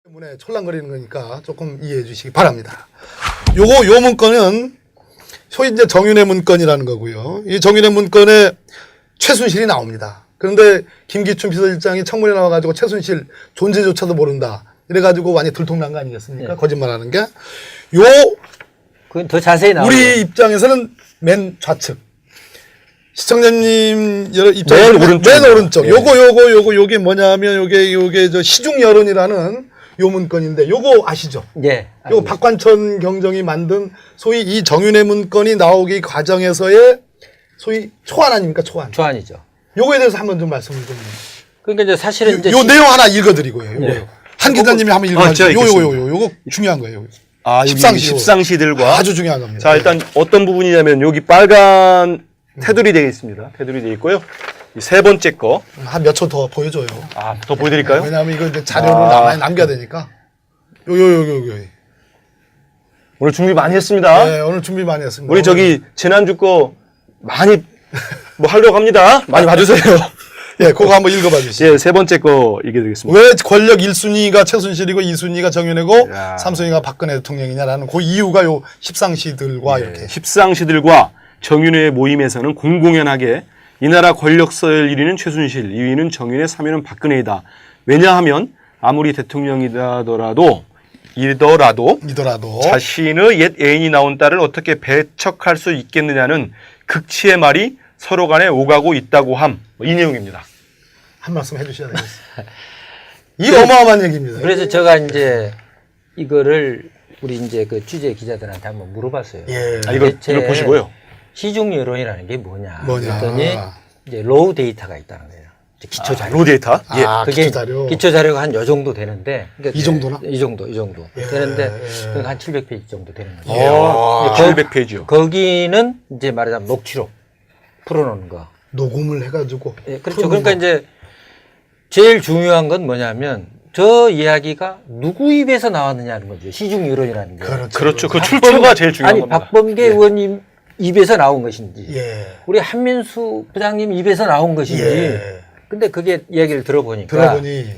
때문에 촐랑거리는 거니까 조금 이해해 주시기 바랍니다. 요 문건은 소위 이제 정윤회 문건이라는 거고요. 이 정윤회 문건에 최순실이 나옵니다. 그런데 김기춘 비서실장이 청문회 나와가지고 최순실 존재조차도 모른다. 이래가지고 완전히 들통난 거 아니겠습니까? 네. 거짓말하는 게. 그건 더 자세히 나와요. 우리 입장에서는 맨 좌측. 시청자님 입장에서 맨 오른쪽. 예. 요게 뭐냐면 요게 저 시중 여론이라는 요 문건인데 요거 아시죠? 예. 요거 박관천 경정이 만든 소위 이 정윤회 문건이 나오기 과정에서의 소위 초안 아닙니까? 초안. 초안이죠. 요거에 대해서 한번 좀 말씀을 좀. 그러니까 이제 사실은 이제 요 내용 하나 읽어드리고요. 요거. 예. 한 기자님이 한번 제가 읽어주세요. 읽겠습니다. 요거 중요한 거예요. 아, 여기 십상시들과 아주 중요한 겁니다. 자, 일단 어떤 부분이냐면 여기 빨간 테두리 되어 있습니다. 테두리 되어 있고요. 이 세 번째 거. 한 몇 초 더 보여줘요. 아, 더 보여드릴까요? 왜냐하면 이거 이제 자료를 많이 남겨야 되니까. 요. 오늘 준비 많이 했습니다. 네, 오늘 준비 많이 했습니다. 우리 저기 지난주 거 많이 뭐 하려고 합니다. 많이 봐주세요. 예, 그거 한번 읽어봐 주시죠. 예, 세 번째 거 읽어드리겠습니다. 왜 권력 1순위가 최순실이고 2순위가 정윤회고 야. 3순위가 박근혜 대통령이냐라는 그 이유가 요 십상시들과 이렇게. 십상시들과 정윤회의 모임에서는 공공연하게 이 나라 권력 서열 1위는 최순실, 2위는 정윤회, 3위는 박근혜이다. 왜냐하면 아무리 대통령이더라도 이더라도 자신의 옛 애인이 낳은 딸을 어떻게 배척할 수 있겠느냐는 극치의 말이 서로 간에 오가고 있다고 함. 이 내용입니다. 한 말씀 해주셔야 되겠어요. 이 어마어마한 얘기입니다. 그래서 제가 이제 이거를 우리 이제 그 취재 기자들한테 한번 물어봤어요. 예. 아, 이걸 대체 보시고요. 시중 여론이라는 게 뭐냐. 뭐냐. 그랬더니 이제 로우 데이터가 있다는 거예요. 이제 기초 자료. 로우 데이터. 예. 아, 그게 기초자료. 기초 자료가 한 요 정도 되는데 그러니까 이 정도나? 이 정도 예, 되는데 예. 그건 한 700페이지 정도 되는 거죠. 오, 700페이지요. 거기는 이제 말하자면 녹취록 풀어놓은 거. 녹음을 해가지고. 예, 그렇죠. 그러니까 이제 제일 중요한 건 뭐냐면 저 이야기가 누구 입에서 나왔느냐는 거죠. 시중 여론이라는 게. 그렇죠. 그 출처가 제일 중요한 아니 겁니다. 박범계 의원님 입에서 나온 것인지 예. 우리 한민수 부장님 입에서 나온 것인지 예. 근데 그게 이야기를 들어보니까 들어보니.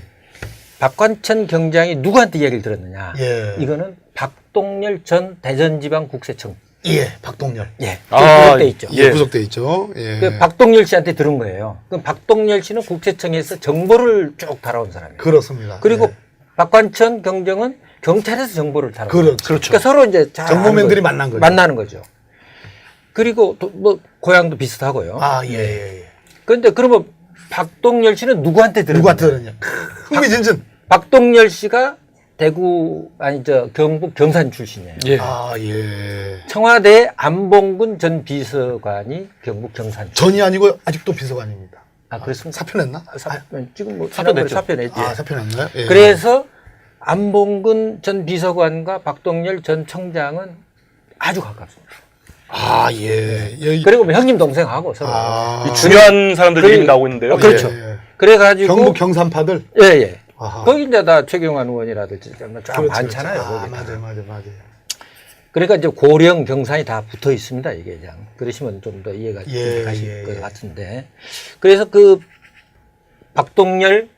박관천 경장이 누구한테 이야기를 들었느냐. 예. 이거는 박동열 전 대전지방국세청. 예. 박동열. 예. 아, 구속돼 있죠. 예. 구속돼 있죠. 예. 그 박동열 씨한테 들은 거예요. 그럼 박동열 씨는 국세청에서 정보를 쭉 달아온 사람이에요. 그렇습니다. 그리고 예. 박관천 경정은 경찰에서 정보를 달아온 그렇죠. 거예요. 그러니까 서로 이제 잘 정보맨들이 아는 만난 거죠. 만나는 거죠. 그리고 또 뭐 고향도 비슷하고요. 아, 예. 그런데 그러면 박동열 씨는 누구한테 들었냐? 누구한테 들었냐? 흥미진진. 박동열 씨가 대구 아니 저 경북 경산 출신이에요. 예. 아, 예. 청와대 안봉근 전 비서관이 경북 경산 출신. 전이 아니고 아직도 비서관입니다. 아 그렇습니까? 사표냈나? 지금 뭐 사표냈죠. 사표냈죠. 아, 사표냈나요? 예. 그래서 안봉근 전 비서관과 박동열 전 청장은 아주 가깝습니다. 아, 예. 예. 그리고 뭐 형님 동생하고 서로. 아. 이 중요한 사람들 그- 이름이 나오고 있는데요. 그렇죠. 예. 그래가지고 경북 경산파들. 예예. 아하. 거기 이제 다 최경환 의원이라든지 쫙 많잖아요. 아, 거기. 맞아요. 그러니까 이제 고령 경산이 다 붙어 있습니다. 이게 그냥 그러시면 좀 더 이해가 예, 가실 예, 것 예. 같은데. 그래서 그 박동열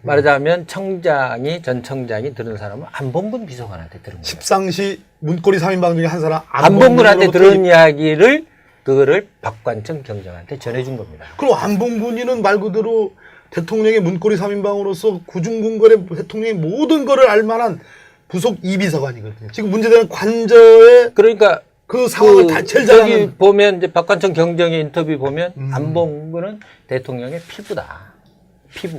말하자면 청장이 전 청장이 들은 사람은 안봉근 비서관한테 들은 거예요. 십상시 문고리 3인방 중에 한 사람 안봉근한테 들은 이야기를 그거를 박관천 경장한테 전해준 겁니다. 그럼 안봉근이는 말 그대로 대통령의 문고리 3인방으로서 구중궁궐의 대통령의 모든 거를 알만한 부속 이비서관이거든요. 지금 문제되는 관저의 그러니까 그 상황을 다 제일 잘 저기 아는. 보면 이제 박관천 경정의 인터뷰 보면 안봉근은 대통령의 피부다.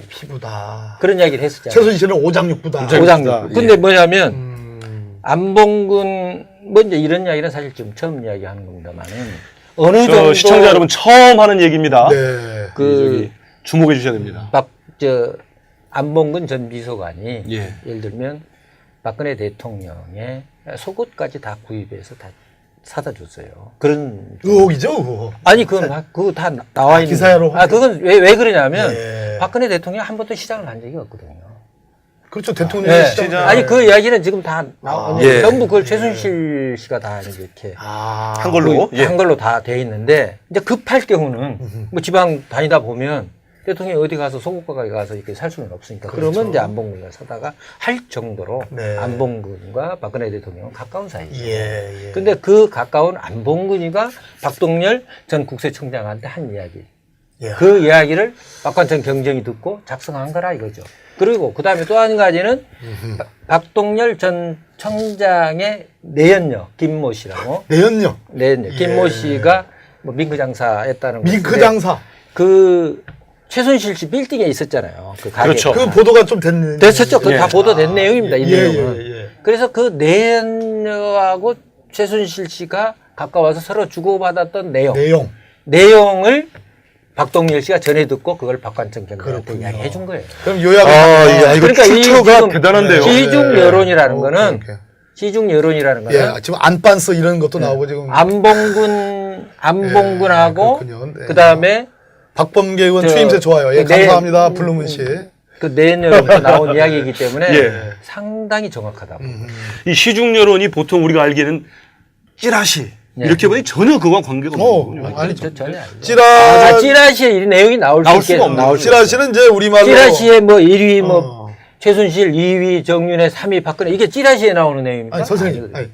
피부다. 그런 이야기를 했었잖아요. 최순실은 오장육부다. 오장육. 근데 뭐냐면 음. 안봉근 뭐 이제 이런 이야기는 사실 지금 처음 이야기하는 겁니다만은 어느 저 정도 시청자 여러분 처음 하는 얘기입니다. 네. 그 주목해 주셔야 됩니다. 안봉근 전 비서관이 예. 예를 들면 박근혜 대통령의 속옷까지 다 구입해서 다 사다 줬어요. 그런 의혹이죠, 의혹. 아니 그거 다 나와 있는 기사로 거예요. 그건 왜 그러냐면 예. 박근혜 대통령 한 번도 시장을 간 적이 없거든요. 그렇죠, 대통령의 예. 시장. 아니 그 이야기는 지금 다 예. 전부 그걸 최순실 씨가 다 이렇게 아. 한 걸로. 예. 한 걸로 다 돼 있는데 이제 급할 경우는 뭐 지방 다니다 보면 대통령이 어디 가서 소국가에 가서 이렇게 살 수는 없으니까. 그렇죠. 그러면 이제 안봉근과 사다가 할 정도로 네. 안봉근과 박근혜 대통령은 가까운 사이죠. 예. 근데 그 가까운 안봉근이가 박동열 전 국세청장한테 한 이야기. 예. 그 이야기를 박관천 경정이 듣고 작성한 거라 이거죠. 그리고 그 다음에 또 한 가지는 박동열 전 청장의 내연녀 김모 씨라고. 내연녀. 내연녀 김모 씨가 뭐 밍크 장사했다는 거. 밍크 장사. 그 최순실 씨 빌딩에 있었잖아요. 그 가게. 그렇죠. 그 보도가 좀 됐는. 됐었죠. 그거 예. 다 보도된 내용입니다. 이 예, 내용은. 예, 예. 그래서 그 내연녀하고 최순실 씨가 가까워서 서로 주고받았던 내용을 박동열 씨가 전해 듣고 그걸 박관천 경장한테 그렇군요. 이야기해 준 거예요. 그럼 요약을. 야, 이거 그러니까 이 출처가 지금 대단한데요. 시중 여론이라는 예. 거는 오케이. 시중 여론이라는 거는 예, 지금 안빤스 이런 것도 나오고 지금. 안봉근하고 그렇군요. 네. 그 다음에 박범계 의원 저- 추임새 좋아요. 예, 그 내- 감사합니다. 블루문 씨. 그 내연녀로부터 나온 이야기이기 때문에 예. 상당히 정확하다고. 이 시중 여론이 보통 우리가 알기에는 찌라시 네. 이렇게 보니 전혀 그거와 관계가 없는 거죠. 아니, 전혀 아니죠. 찌라, 찌라시에 이 내용이 나올 나올 수 있게 수가 없는 나올 수 찌라시는 이제 우리말로. 찌라시에 뭐 1위 뭐 어. 최순실 2위 정윤회 3위 박근혜 이게 찌라시에 나오는 내용입니까? 아니, 선생님. 아니,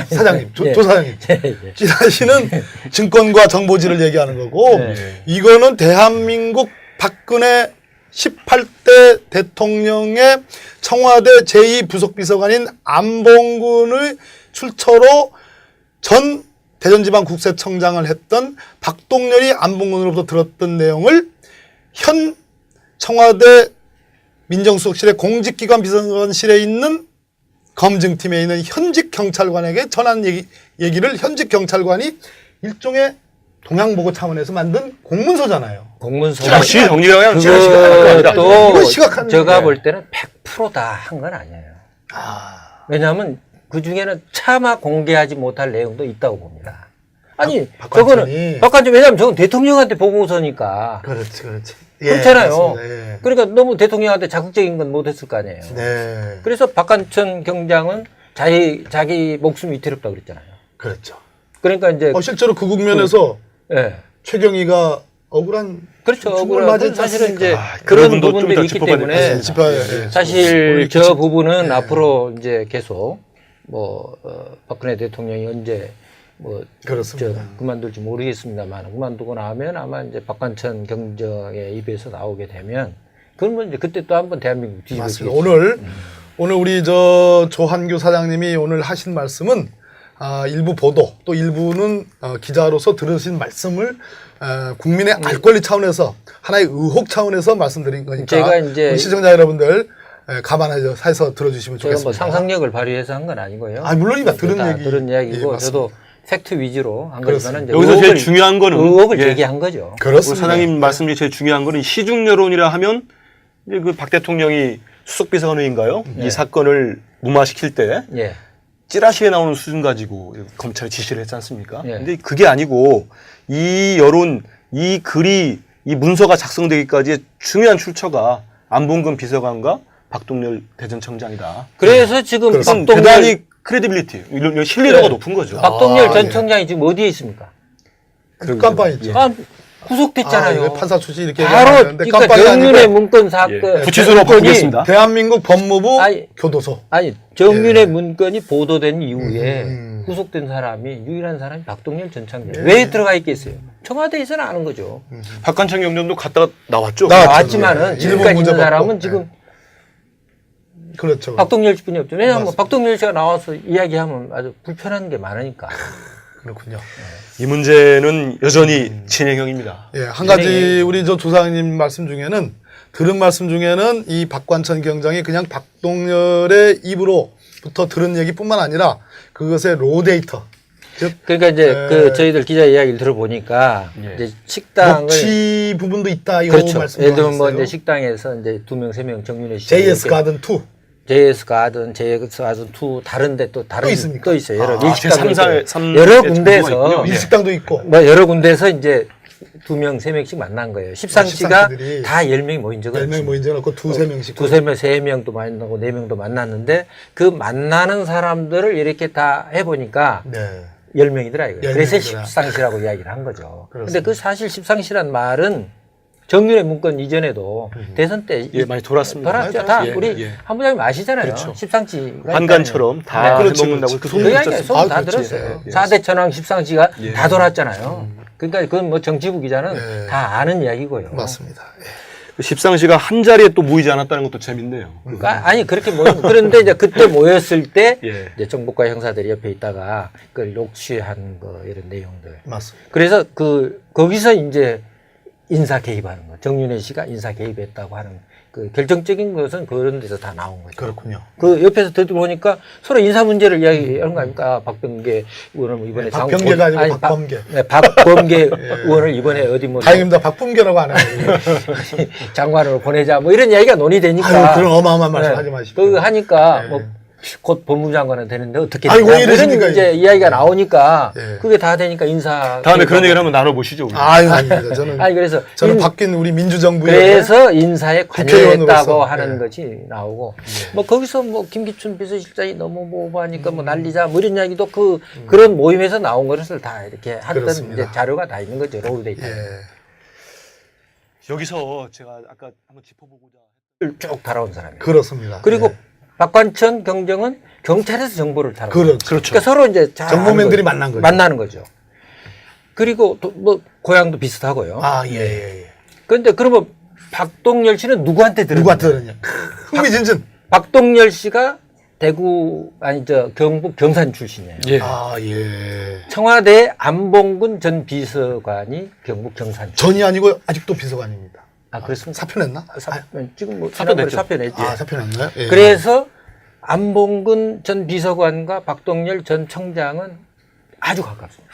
사장님. 예. 조 사장님. 예. 찌라시는 증권과 정보지를 얘기하는 거고, 네. 이거는 대한민국 박근혜 18대 대통령의 청와대 제2부속비서관인 안봉근의 출처로 전 대전지방국세청장을 했던 박동열이 안봉근으로부터 들었던 내용을 현 청와대 민정수석실의 공직기관 비서관실에 있는 검증팀에 있는 현직 경찰관에게 전한 얘기를 현직 경찰관이 일종의 동양보고 차원에서 만든 공문서잖아요. 공문서 찌라시 정리가 그냥 찌라시가 아니라 그것도 이거 시각한 제가 얘기예요. 볼 때는 100% 다 한 건 아니에요. 왜냐하면 그 중에는 차마 공개하지 못할 내용도 있다고 봅니다. 아니 저거는 박관천 왜냐하면 저건 대통령한테 보고서니까 그렇지. 그렇잖아요. 맞습니다. 예. 그러니까 너무 대통령한테 자극적인 건 못했을 거 아니에요. 네. 그래서 박관천 경장은 자기 목숨이 위태롭다고 그랬잖아요. 그렇죠. 그러니까 이제 실제로 그 국면에서 예. 최경희가 억울한 그렇죠. 죽음을 억울한 맞았지 사실은 이제 않습니까? 그런 부분도 좀 부분들이 이따 있기 짚어봐야 때문에 되겠습니다. 짚어야 예. 사실 우리 저 부분은 예. 앞으로 이제 계속 뭐 박근혜 대통령이 언제 뭐 그렇습니다. 그만둘지 모르겠습니다만 그만두고 나면 아마 이제 박관천 경정의 입에서 나오게 되면 그러면 이제 그때 또 한번 대한민국 맞습니다. 뒤집어지겠죠. 오늘 우리 저 조한규 사장님이 오늘 하신 말씀은 일부 보도 또 일부는 기자로서 들으신 말씀을 국민의 알 권리 차원에서 하나의 의혹 차원에서 말씀드린 거니까 제가 이제 우리 시청자 여러분들 감안해서 들어주시면 제가 좋겠습니다. 뭐 상상력을 발휘해서 한 건 아니고요. 물론입니다. 다 들은 예, 이야기고 맞습니다. 저도 팩트 위주로 한 그렇습니다. 거지만 이제 여기서 제일 중요한 거는 의혹을 예. 제기한 거죠. 우리 그렇습니다. 사장님 말씀 중에 제일 중요한 거는 시중 여론이라 하면 이제 그 박 대통령이 수석비서관인가요? 이 사건을 무마시킬 때 예. 찌라시에 나오는 수준 가지고 검찰이 지시를 했지 않습니까? 예. 근데 그게 아니고 이 여론, 이 글이, 이 문서가 작성되기까지의 중요한 출처가 안봉근 비서관과 박동열 대전청장이다. 그래서 지금 그렇습니다. 박동열 대단히 크레디빌리티, 이런 신뢰도가 네. 높은 거죠. 박동열 전 예. 청장이 지금 어디에 있습니까? 깜빵 있죠. 구속됐잖아요. 이거 판사 출신 이렇게 바로 얘기하는데 그러니까 깜빵이 정윤의 아니고 문건 사건 구치소로 문건이 바꾸겠습니다. 대한민국 법무부 아니, 교도소. 아니 정윤의 문건이 보도된 이후에 음. 구속된 사람이 유일한 사람이 박동열 전 청장. 예. 왜 들어가 있겠어요? 청와대에서는 아는 거죠. 박관청 경정도 갔다가 나왔죠. 나왔지만은 예. 지금까지 일본 문제 있는 사람은 받고. 지금 그렇죠. 박동열 씨뿐이 없죠. 왜냐하면 맞습니다. 박동열 씨가 나와서 이야기하면 아주 불편한 게 많으니까. 그렇군요. 이 문제는 여전히 진행형입니다. 예, 한 가지 네. 우리 저 조사님 말씀 중에는 들은 말씀 중에는 이 박관천 경장이 그냥 박동열의 입으로부터 들은 얘기뿐만 아니라 그것의 로 데이터, 즉 그러니까 이제 네. 그 저희들 기자 이야기를 들어보니까 예. 이제 식당을 녹취 부분도 있다 이거 그렇죠. 말씀 예를 들면 뭐 하셨어요. 이제 식당에서 이제 2명, 3명 정윤회 씨 JS 가든 2 JS 가든, JS 가든 2 다른데 또 다른 또 있습니까? 또 있어요. 여러 아, 일식당도 제3사 있고. 여러 군데에서 일식당도 있고 뭐 여러 군데에서 이제 2명, 3명씩 만난 거예요. 십상시가 십상시들이 다 10명이 모인 적은 10명 모인 적 없고 2-3명씩 2-3명, 3명도 만나고 4명도 만났는데 그 만나는 사람들을 이렇게 다 해보니까 네. 10명이더라 이거예요. 그래서 10명이더라. 십상시라고 이야기를 한 거죠. 근데 그렇습니다. 그 사실 십상시란 말은 정윤회 문건 이전에도 대선 때 예, 많이 돌았습니다. 돌았죠. 다 예, 우리 예. 한 부장님 아시잖아요. 그렇죠. 십상치가 한간처럼 다 네. 그렇지, 해먹는다고 그렇지. 그 소문이 그 이야기 있었습니다. 소문 다 그렇지. 들었어요. 예. 4대 천왕 십상치가 예. 다 돌았잖아요. 그러니까 그건 뭐 정치부 기자는 예. 다 아는 이야기고요. 맞습니다. 예. 그 십상시가 한 자리에 또 모이지 않았다는 것도 재밌네요. 그러니까 아니 그렇게 그런데 이제 그때 모였을 때 예. 이제 정보과 형사들이 옆에 있다가 그걸 녹취한 거 이런 내용들. 맞습니다. 그래서 거기서 이제 인사 개입하는 거. 정윤회 씨가 인사 개입했다고 하는 그 결정적인 것은 그런 데서 다 나온 거죠. 그렇군요. 그 옆에서 들어보니까 서로 인사 문제를 이야기하는 거 아닙니까? 박병계 의원을 이번에 박병계가 아니고 아니, 박범계. 네, 박범계 의원을 이번에 어디 뭐 다행입니다. 박범계라고 안 해요. 장관으로 보내자 뭐 이런 이야기가 논의되니까. 아유, 그런 어마어마한 말씀 하지 마십시오. 그거 하니까 네. 뭐 곧 법무장관은 되는데 어떻게 아이고, 되냐 왜 뭐 이러십니까, 이런 이제 이게. 이야기가 나오니까 예. 그게 다 되니까 인사. 다음에 그런 얘기를 한번 나눠보시죠. 우리. 아유, 아닙니다. 저는 아니 그래서 바뀐 우리 민주정부의 그래서 인사에 관여했다고 국회의원으로서, 하는 예. 것이 나오고 뭐 거기서 뭐 김기춘 비서실장이 너무 뭐하니까 뭐 난리자 뭐 이런 이야기도 그런 모임에서 나온 것을 다 이렇게 했던 그렇습니다. 이제 자료가 다 있는 거죠. 로우 데이터. 예. 여기서 제가 아까 한번 짚어보고자 쭉 달아온 사람이에요. 그렇습니다. 그리고 예. 박관천 경정은 경찰에서 정보를 달아온 그렇죠. 그러니까 서로 이제 잘 정보맨들이 아는 만난 거죠. 만나는 거죠. 그리고 또 뭐 고향도 비슷하고요. 아, 예, 예, 예. 그런데 그러면 박동열 씨는 누구한테 들었냐? 누구한테 들었냐? 흥미진진. 박동열 씨가 대구 아니 저 경북 경산 출신이에요. 예. 아, 예. 청와대 안봉근 전 비서관이 경북 경산 출신. 전이 아니고 아직도 비서관입니다. 아 그렇습니까? 사표냈나? 지금 뭐 사표 지난번에 냈죠. 사표냈지. 아, 사표냈나요? 예. 그래서 안봉근 전 비서관과 박동열 전 청장은 아주 가깝습니다.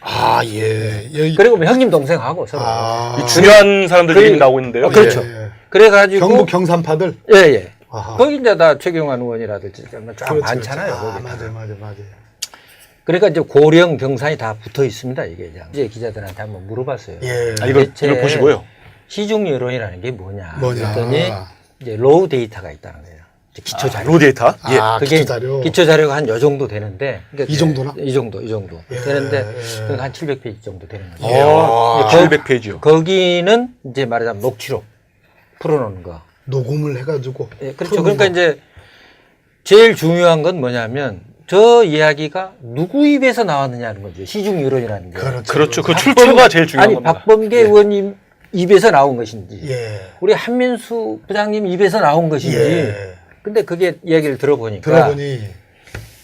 아, 예. 여기 그리고 뭐 형님 동생하고 서로. 아, 이 중요한 사람들 그- 얘기 나오고 있는데요. 그렇죠. 예, 예. 그래가지고 경북 경산파들. 예예. 아하. 거기 이제 다 최경환 의원이라든지 쫙 그렇지, 많잖아요. 그렇지. 아, 거기. 맞아요, 맞아요, 맞아요. 그러니까 이제 고령 경산이 다 붙어 있습니다. 이게 이제 기자들한테 한번 물어봤어요. 예. 아, 이걸 대체 보시고요. 시중 여론이라는 게 뭐냐? 뭐냐. 그랬더니 이제 로우 데이터가 있다는 거예요. 이제 기초 자료. 로 데이터. 예. 아, 그게 기초자료. 기초 자료가 한 요 정도 되는데 그러니까 이 정도나? 이 정도 예, 되는데 예. 그러니까 한 700페이지 정도 되는 거죠. 아, 거- 700페이지요. 거기는 이제 말하자면 녹취록 풀어놓은 거. 녹음을 해가지고. 예, 그렇죠. 푸는 그러니까 거. 이제 제일 중요한 건 뭐냐면 저 이야기가 누구 입에서 나왔느냐는 거죠. 시중 여론이라는 게. 그렇죠. 그 출처가 제일 중요한 아니 겁니다. 박범계 의원님 입에서 나온 것인지 예. 우리 한민수 부장님 입에서 나온 것인지 예. 근데 그게 이야기를 들어보니까 들어보니.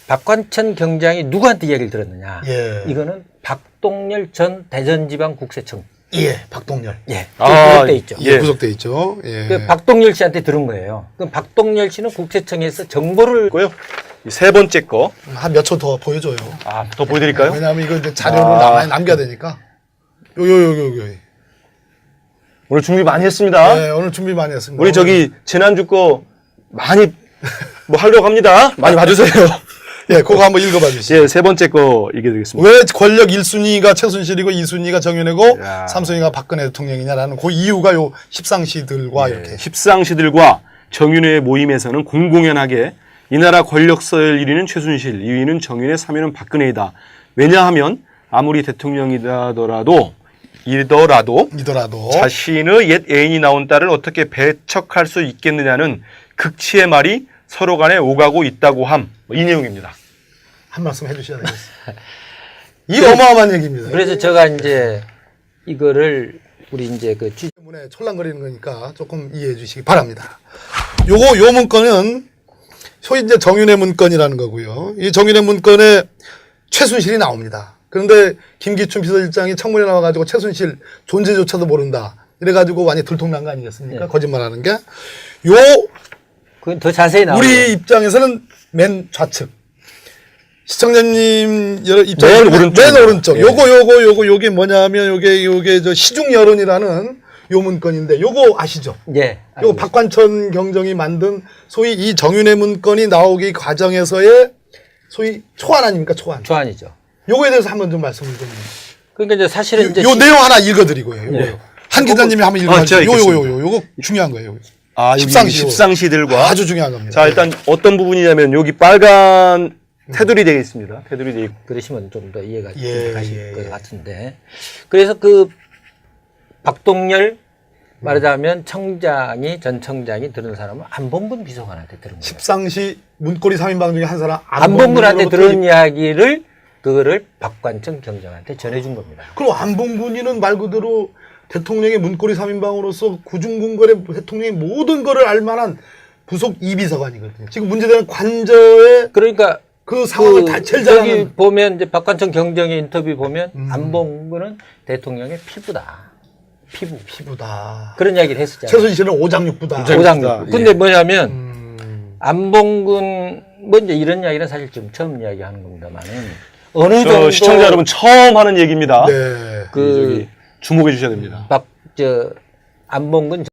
박관천 경장이 누구한테 이야기를 들었느냐 예. 이거는 박동열 전 대전지방국세청 예. 박동열. 예 아, 구속돼 있죠. 예. 구속돼 있죠. 예. 그 박동열 씨한테 들은 거예요. 그럼 박동열 씨는 국세청에서 정보를 고요. 이 세 번째 거. 한 몇 초 더 보여줘요. 아, 더 보여드릴까요? 왜냐하면 이거 이제 자료를 아. 많이 남겨야 되니까. 요. 오늘 준비 많이 했습니다. 네, 오늘 준비 많이 했습니다. 우리 저기 지난주 거 많이 뭐 하려고 합니다. 많이 봐주세요. 예, 그거 한번 읽어봐 주시죠. 예, 세 번째 거 이게 되겠습니다. 왜 권력 1순위가 최순실이고 2순위가 정윤회고 야. 3순위가 박근혜 대통령이냐라는 그 이유가 요 십상시들과 이렇게. 십상시들과 정윤회의 모임에서는 공공연하게 이 나라 권력 서열 1위는 최순실, 2위는 정윤회, 3위는 박근혜이다. 왜냐하면 아무리 대통령이더라도 이더라도 자신의 옛 애인이 나온 딸을 어떻게 배척할 수 있겠느냐는 극치의 말이 서로 간에 오가고 있다고 함. 이 내용입니다. 한 말씀 해주셔야 되겠어요. 이 어마어마한 얘기입니다. 그래서 제가 이제 이거를 우리 이제 그 때문에 촐랑거리는 거니까 조금 이해해 주시기 바랍니다. 요 문건은 소위 이제 정윤회 문건이라는 거고요. 이 정윤회 문건에 최순실이 나옵니다. 그런데 김기춘 비서실장이 청문회 나와가지고 최순실 존재조차도 모른다. 이래가지고 완전히 들통난 거 아니겠습니까? 네. 거짓말하는 게. 그건 더 자세히 나오죠. 우리 입장에서는 맨 좌측. 시청자님 입장에서 맨 오른쪽. 맨 오른쪽. 예. 요게 뭐냐면 요게 저 시중 여론이라는 요 문건인데 요거 아시죠? 예. 요 박관천 경정이 만든 소위 이 정윤회 문건이 나오기 과정에서의 소위 초안 아닙니까? 초안. 조안이죠. 요거에 대해서 한번 좀 말씀을 좀. 그러니까 이제 사실은 이제 요 내용 하나 읽어드리고요. 요거. 예. 한 기자님이 한번 제가 읽어주세요. 읽겠습니다. 요거 중요한 거예요. 아, 여기 십상시. 십상시들과 아주 중요한 겁니다. 자, 일단 어떤 부분이냐면 여기 빨간 테두리 되어 있습니다. 테두리 되어 있고. 그러시면 좀 더 이해가 예, 가실 예, 것 예. 같은데. 그래서 그 박동열 말하자면 청장이 전 청장이 들은 사람은 안봉근 비서관한테 들은 거예요. 십상시 문고리 3인방 중에 한 사람 안봉근한테 들은 이야기를 그거를 박관청 경장한테 전해준 겁니다. 그럼 안봉근이는 말 그대로 대통령의 문고리 3인방으로서 구중궁궐의 대통령의 모든 거를 알 만한 부속 이비서관이거든요. 지금 문제되는 관저의 그러니까 그 상황을 다 제일 저기 잘하는 보면 이제 박관청 경정의 인터뷰 보면 안봉근은 대통령의 피부다. 피부다. 그런 이야기를 했었잖아요. 최순실은 오장육부다. 오장육. 근데 예. 뭐냐면 안봉근 뭐 이제 이런 이야기는 사실 지금 처음 이야기하는 겁니다만은 어느 저 정도 시청자 여러분 처음 하는 얘기입니다. 네. 저기 주목해 주셔야 됩니다. 안봉근